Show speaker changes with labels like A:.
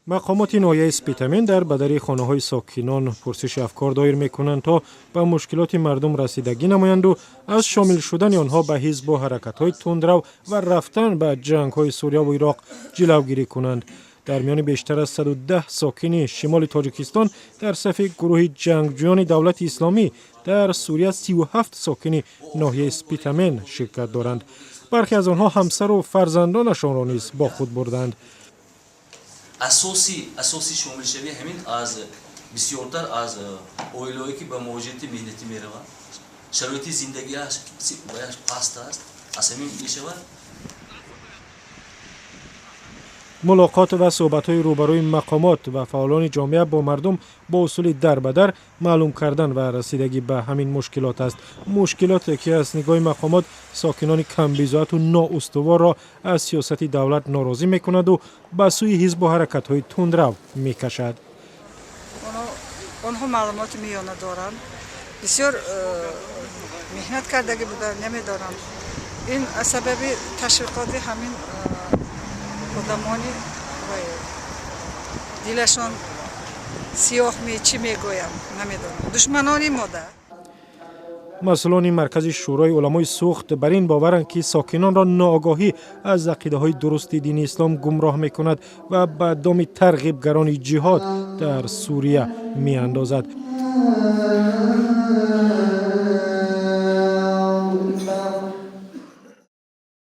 A: مقامات ناحیه سپیتامین در بدر خانه‌های ساکنان پرسش افکار دایر می‌کنند تا به مشکلات مردم رسیدگی نمایند و از شامل شدن آنها به حزب و حرکت‌های تندرو و رفتن به جنگ‌های سوریه و عراق جلوگیری کنند. در میان بیشتر از 110 ساکن شمال تاجیکستان در صف گروه جنگجویان دولت اسلامی در سوریه 37 ساکن ناحیه سپیتامین شرکت دارند. برخی از آنها همسر و فرزندانشان را نیز با خود بردند.
B: اساسی شامل شوی همین از بسیارتر از اویلایی که به موجودی مهنتی میروند. شرایط زندگی باید پست است. از همین میشود.
A: ملاقات و صحبت‌های روبروی مقامات و فعالان جامعه با مردم با اصول در به در معلوم کردن و رسیدگی به همین مشکلات است. مشکلاتی که از نگاه مقامات ساکنان کم‌بضاعت و نااستوار را از سیاست دولت ناراضی می‌کند و به سوی حزب و حرکت‌های تندرو می‌کشد.
C: آنها معلومات میانه دارند. بسیار مهنت کردگی بودن نمی‌دانم. این سبب تشویقات همین آدمانی دیلشان سیاه چی میگویم نمیدونم دشمنانی ماده.
A: مسئولان مرکز شورای علمای سوخت بر این باورند که ساکنان را ناآگاهی از عقیده‌های درست دین اسلام گمراه می‌کند و به دام ترغیبگران جهاد در سوریه می‌اندازد.